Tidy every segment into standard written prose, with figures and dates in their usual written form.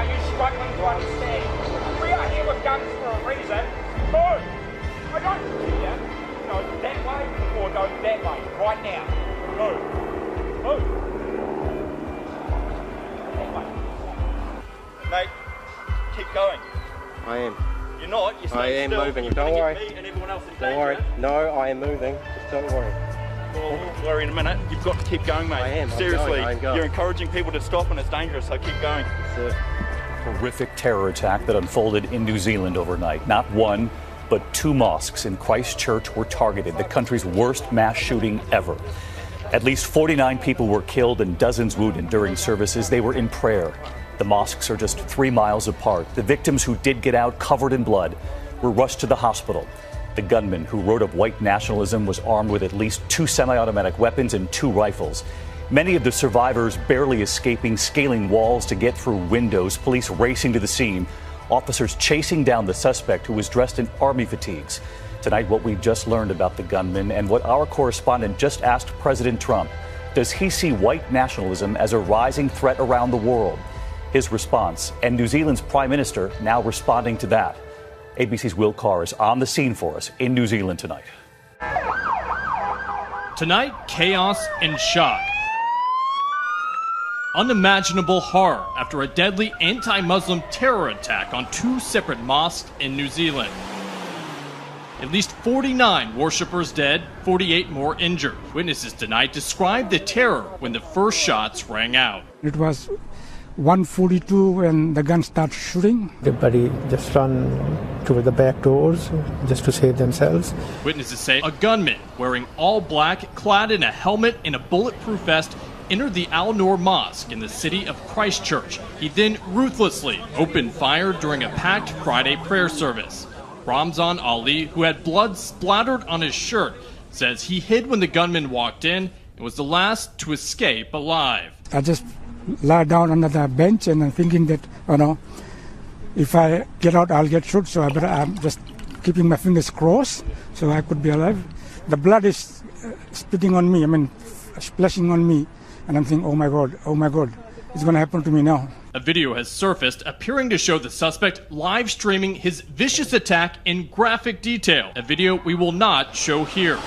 Are you struggling to understand? We are here with guns for a reason. Move! I don't care. Go that way or go that way. Right now. Move. Move. That way. Mate, keep going. I am. You're not. You're I am still. moving. You're Don't worry. Me and everyone else in Don't worry. No, I am moving. Just don't worry. Well, we'll worry in a minute. You've got to keep going, mate. I am. Seriously, I'm going. You're encouraging people to stop and it's dangerous, so keep going. Horrific terror attack that unfolded in New Zealand overnight. Not one, but two mosques in Christchurch were targeted, the country's worst mass shooting ever. At least 49 people were killed and dozens wounded during services. They were in prayer. The mosques are just 3 miles apart. The victims who did get out covered in blood were rushed to the hospital. The gunman who wrote of white nationalism was armed with at least 2 semi-automatic weapons and 2 rifles. Many of the survivors barely escaping, scaling walls to get through windows, police racing to the scene, officers chasing down the suspect who was dressed in army fatigues. Tonight, what we've just learned about the gunman and what our correspondent just asked President Trump. Does he see white nationalism as a rising threat around the world? His response, and New Zealand's Prime Minister now responding to that. ABC's Will Carr is on the scene for us in New Zealand tonight. Tonight, chaos and shock. Unimaginable horror after a deadly anti-Muslim terror attack on 2 separate mosques in New Zealand. At least 49 worshippers dead, 48 more injured. Witnesses tonight described the terror when the first shots rang out. It was 1:42 when the gun started shooting. Everybody just run to the back doors just to save themselves. Witnesses say a gunman wearing all black, clad in a helmet and a bulletproof vest, entered the Al Noor Mosque in the city of Christchurch. He then ruthlessly opened fire during a packed Friday prayer service. Ramzan Ali, who had blood splattered on his shirt, says he hid when the gunman walked in and was the last to escape alive. I just lie down under the bench and I'm thinking that, if I get out, I'll get shot. So I'm just keeping my fingers crossed so I could be alive. The blood is spitting on me, splashing on me. And I'm thinking, oh my God, it's going to happen to me now. A video has surfaced appearing to show the suspect live streaming his vicious attack in graphic detail. A video we will not show here.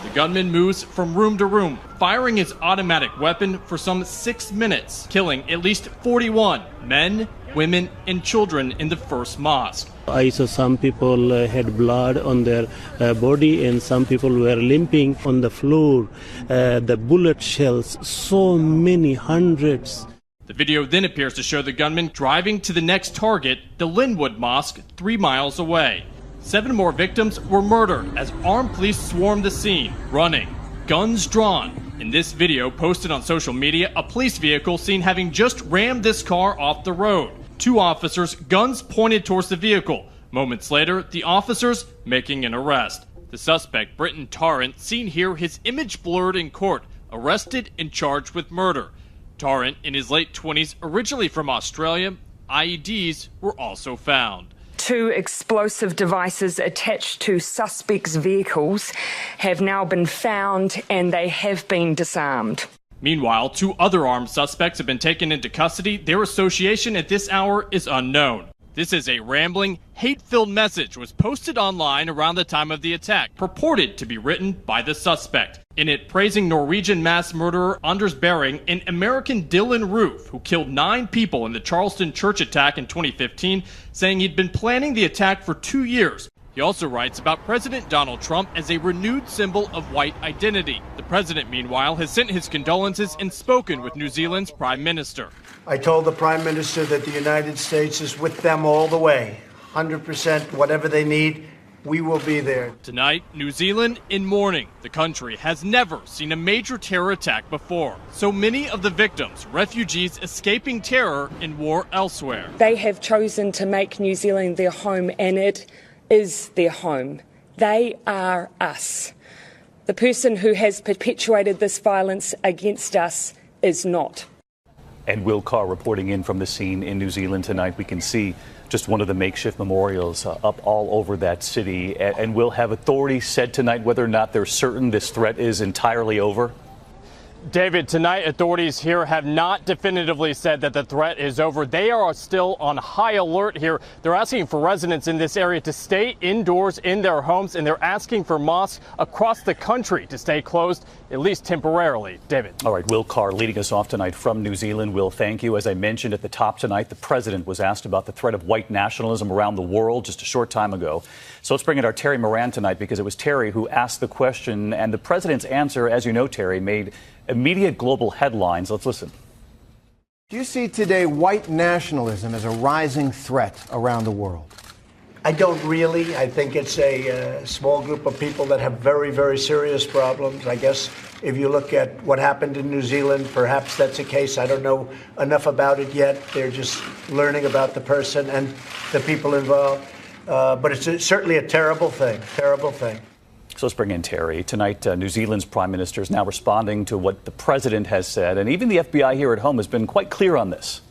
The gunman moves from room to room, firing his automatic weapon for some 6 minutes, killing at least 41 men, women, and children in the first mosque. I saw some people had blood on their body and some people were limping on the floor. The bullet shells, so many hundreds. The video then appears to show the gunman driving to the next target, the Linwood Mosque, 3 miles away. 7 more victims were murdered as armed police swarmed the scene, running, guns drawn. In this video posted on social media, a police vehicle seen having just rammed this car off the road. 2 officers, guns pointed towards the vehicle. Moments later, the officers making an arrest. The suspect, Britton Tarrant, seen here, his image blurred in court, arrested and charged with murder. Tarrant, in his late 20s, originally from Australia, IEDs were also found. 2 explosive devices attached to suspects' vehicles have now been found and they have been disarmed. Meanwhile, 2 other armed suspects have been taken into custody. Their association at this hour is unknown. This is a rambling, hate-filled message was posted online around the time of the attack, purported to be written by the suspect. In it, praising Norwegian mass murderer Anders Behring and American Dylan Roof, who killed 9 people in the Charleston church attack in 2015, saying he'd been planning the attack for 2 years. He also writes about President Donald Trump as a renewed symbol of white identity. The president, meanwhile, has sent his condolences and spoken with New Zealand's Prime Minister. I told the Prime Minister that the United States is with them all the way. 100%, whatever they need, we will be there. Tonight, New Zealand in mourning. The country has never seen a major terror attack before. So many of the victims, refugees escaping terror in war elsewhere. They have chosen to make New Zealand their home, and it is their home. They are us. The person who has perpetuated this violence against us is not. And Will Carr reporting in from the scene in New Zealand tonight. We can see just one of the makeshift memorials up all over that city. And will have authorities said tonight whether or not they're certain this threat is entirely over? David, tonight authorities here have not definitively said that the threat is over. They are still on high alert here. They're asking for residents in this area to stay indoors in their homes, and they're asking for mosques across the country to stay closed, at least temporarily. David. All right, Will Carr leading us off tonight from New Zealand. Will, thank you. As I mentioned at the top tonight, the president was asked about the threat of white nationalism around the world just a short time ago. So let's bring in our Terry Moran tonight, because it was Terry who asked the question, and the president's answer, as you know, Terry, made immediate global headlines. Let's listen. Do you see today white nationalism as a rising threat around the world? I don't really. I think it's a small group of people that have very, very serious problems. I guess if you look at what happened in New Zealand, perhaps that's a case. I don't know enough about it yet. They're just learning about the person and the people involved. But it's certainly a terrible thing, terrible thing. So let's bring in Terry. Tonight, New Zealand's prime minister is now responding to what the president has said, and even the FBI here at home has been quite clear on this.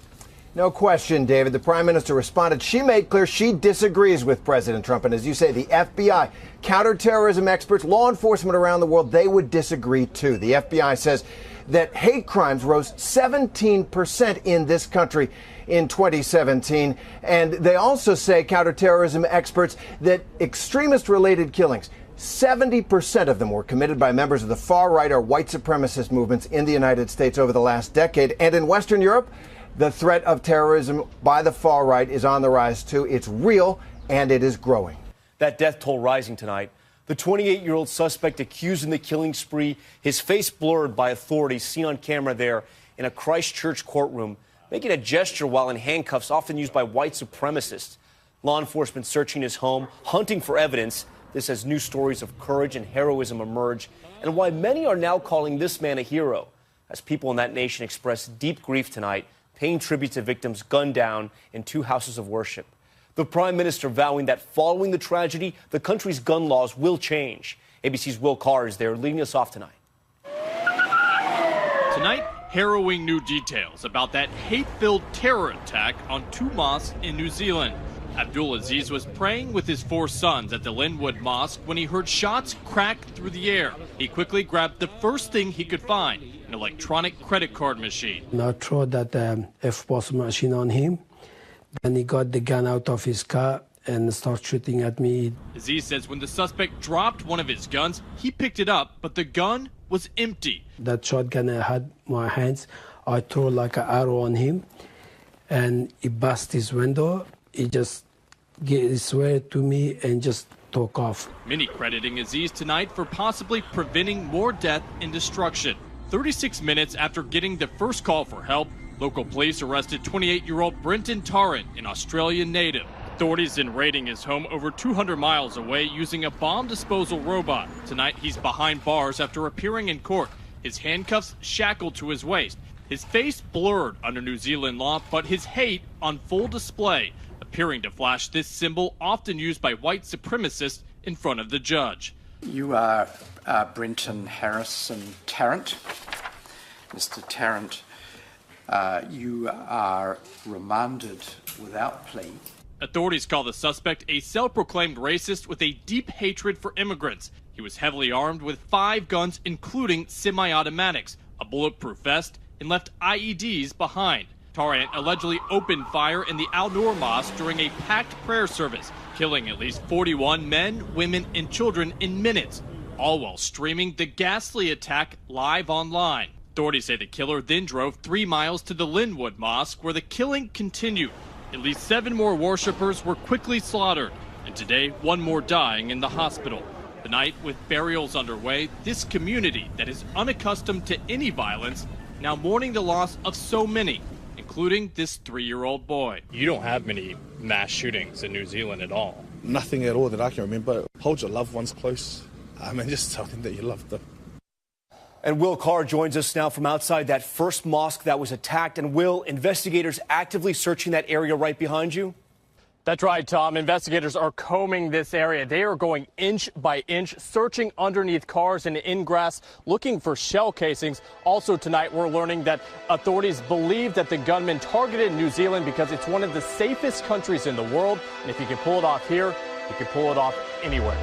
No question, David. The prime minister responded. She made clear she disagrees with President Trump. And as you say, the FBI, counterterrorism experts, law enforcement around the world, they would disagree too. The FBI says that hate crimes rose 17% in this country in 2017. And they also say, counterterrorism experts, that extremist-related killings, 70% of them were committed by members of the far-right or white supremacist movements in the United States over the last decade. And in Western Europe, the threat of terrorism by the far-right is on the rise, too. It's real, and it is growing. That death toll rising tonight. The 28-year-old suspect accused in the killing spree, his face blurred by authorities, seen on camera there in a Christchurch courtroom, making a gesture while in handcuffs, often used by white supremacists. Law enforcement searching his home, hunting for evidence. This as new stories of courage and heroism emerge, and why many are now calling this man a hero, as people in that nation express deep grief tonight, paying tribute to victims gunned down in 2 houses of worship. The prime minister vowing that following the tragedy, the country's gun laws will change. ABC's Will Carr is there leading us off tonight. Tonight, harrowing new details about that hate-filled terror attack on 2 mosques in New Zealand. Abdul Aziz was praying with his 4 sons at the Linwood Mosque when he heard shots crack through the air. He quickly grabbed the first thing he could find, an electronic credit card machine. I threw that FPOS machine on him. Then he got the gun out of his car and started shooting at me. Aziz says when the suspect dropped one of his guns, he picked it up, but the gun was empty. That shotgun I had in my hands, I threw like an arrow on him, and he bust his window. He just swear to me and just took off. Many crediting Aziz tonight for possibly preventing more death and destruction. 36 minutes after getting the first call for help, local police arrested 28-year-old Brenton Tarrant, an Australian native. Authorities in raiding his home over 200 miles away using a bomb disposal robot. Tonight, he's behind bars after appearing in court, his handcuffs shackled to his waist, his face blurred under New Zealand law, but his hate on full display, appearing to flash this symbol often used by white supremacists in front of the judge. You are Brenton Harrison Tarrant. Mr. Tarrant, you are remanded without plea. Authorities call the suspect a self-proclaimed racist with a deep hatred for immigrants. He was heavily armed with 5 guns, including semi-automatics, a bulletproof vest, and left IEDs behind. Tarrant allegedly opened fire in the Al Noor Mosque during a packed prayer service, killing at least 41 men, women, and children in minutes, all while streaming the ghastly attack live online. Authorities say the killer then drove 3 miles to the Linwood Mosque, where the killing continued. At least 7 more worshippers were quickly slaughtered, and today 1 more dying in the hospital. Tonight, with burials underway, this community that is unaccustomed to any violence now mourning the loss of so many, including this 3-year-old boy. You don't have many mass shootings in New Zealand at all. Nothing at all that I can remember. Hold your loved ones close. Just tell them that you love them. And Will Carr joins us now from outside that first mosque that was attacked. And Will, investigators actively searching that area right behind you? That's right, Tom. Investigators are combing this area. They are going inch by inch, searching underneath cars and in grass, looking for shell casings. Also tonight, we're learning that authorities believe that the gunman targeted New Zealand because it's one of the safest countries in the world. And if he can pull it off here, he can pull it off anywhere.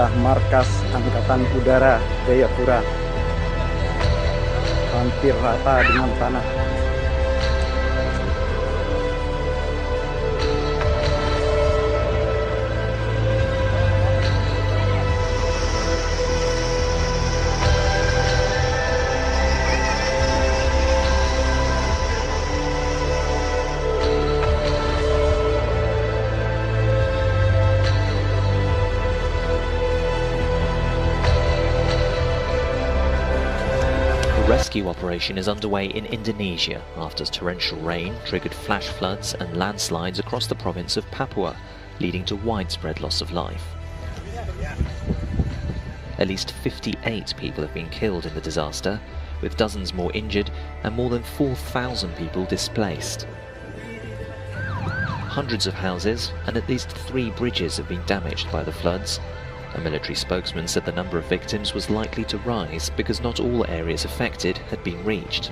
adalah markas Angkatan Udara Jayapura. Hampir rata dengan tanah. The rescue operation is underway in Indonesia after torrential rain triggered flash floods and landslides across the province of Papua, leading to widespread loss of life. At least 58 people have been killed in the disaster, with dozens more injured and more than 4,000 people displaced. Hundreds of houses and at least 3 bridges have been damaged by the floods. A military spokesman said the number of victims was likely to rise because not all areas affected had been reached.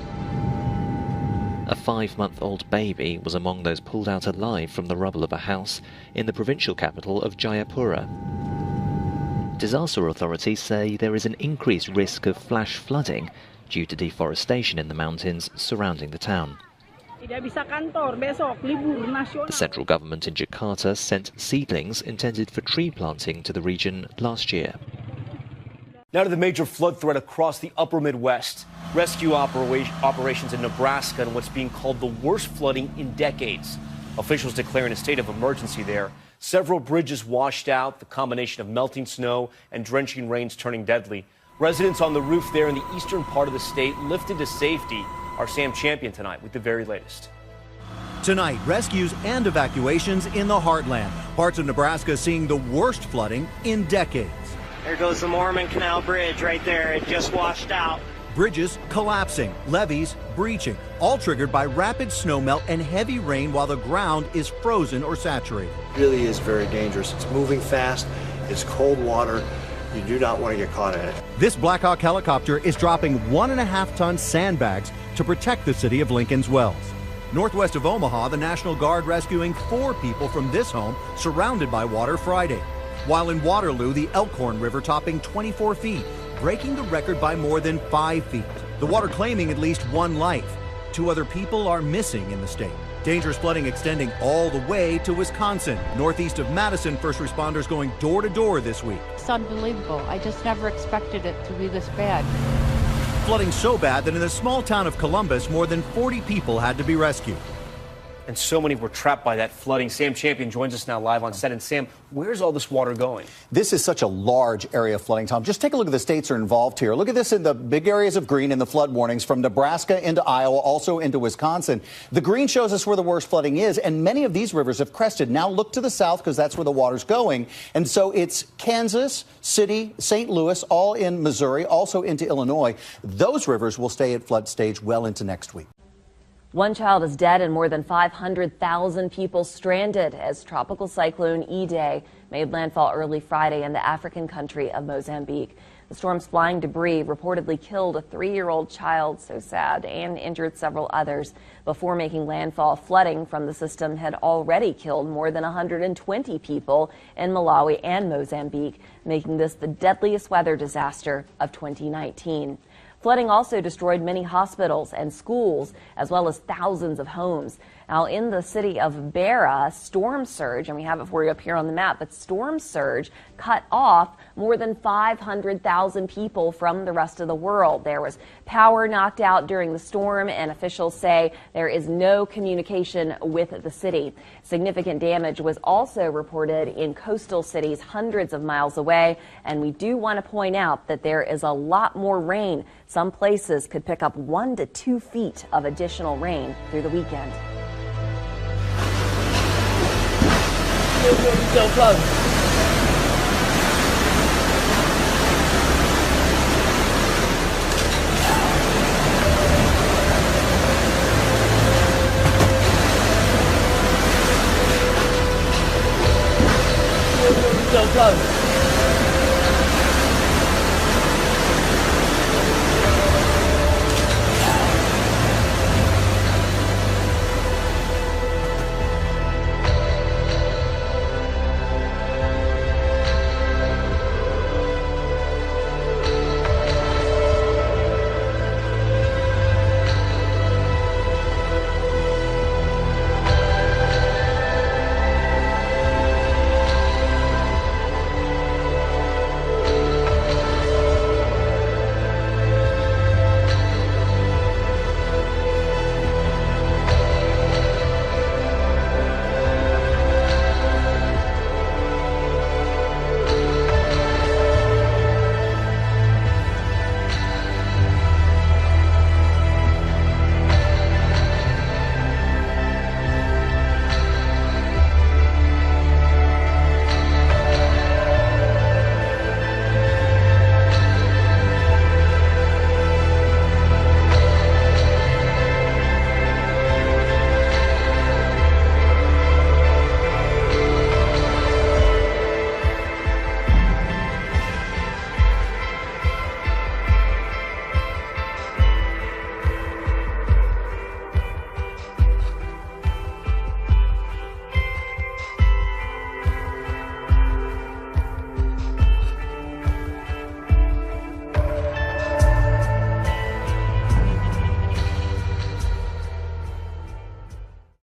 A 5-month-old baby was among those pulled out alive from the rubble of a house in the provincial capital of Jayapura. Disaster authorities say there is an increased risk of flash flooding due to deforestation in the mountains surrounding the town. The central government in Jakarta sent seedlings intended for tree planting to the region last year. Now to the major flood threat across the upper Midwest. Rescue operations in Nebraska and what's being called the worst flooding in decades. Officials declaring a state of emergency there. Several bridges washed out, the combination of melting snow and drenching rains turning deadly. Residents on the roof there in the eastern part of the state lifted to safety. Our Sam Champion tonight with the very latest. Tonight, rescues and evacuations in the heartland. Parts of Nebraska seeing the worst flooding in decades. There goes the Mormon Canal Bridge right there. It just washed out. Bridges collapsing, levees breaching, all triggered by rapid snowmelt and heavy rain while the ground is frozen or saturated. It really is very dangerous. It's moving fast. It's cold water. You do not want to get caught in it. This Black Hawk helicopter is dropping 1.5-ton sandbags to protect the city of Lincoln's Wells. Northwest of Omaha, the National Guard rescuing 4 people from this home surrounded by water Friday. While in Waterloo, the Elkhorn River topping 24 feet, breaking the record by more than 5 feet. The water claiming at least 1 life. 2 other people are missing in the state. Dangerous flooding extending all the way to Wisconsin. Northeast of Madison, first responders going door to door this week. It's unbelievable. I just never expected it to be this bad. Flooding so bad that in the small town of Columbus, more than 40 people had to be rescued. And so many were trapped by that flooding. Sam Champion joins us now live on set. And Sam, where's all this water going? This is such a large area of flooding, Tom. Just take a look at the states that are involved here. Look at this in the big areas of green in the flood warnings from Nebraska into Iowa, also into Wisconsin. The green shows us where the worst flooding is, and many of these rivers have crested. Now look to the south because that's where the water's going. And so it's Kansas City, St. Louis, all in Missouri, also into Illinois. Those rivers will stay at flood stage well into next week. 1 child is dead and more than 500,000 people stranded as tropical cyclone Idai made landfall early Friday in the African country of Mozambique. The storm's flying debris reportedly killed a 3-year-old child, so sad, and injured several others. Before making landfall, flooding from the system had already killed more than 120 people in Malawi and Mozambique, making this the deadliest weather disaster of 2019. Flooding also destroyed many hospitals and schools, as well as thousands of homes. Now, in the city of Beira, storm surge, and we have it for you up here on the map, but storm surge cut off more than 500,000 people from the rest of the world. There was power knocked out during the storm, and officials say there is no communication with the city. Significant damage was also reported in coastal cities hundreds of miles away, and we do want to point out that there is a lot more rain. Some places could pick up 1 to 2 feet of additional rain through the weekend. So close. So close.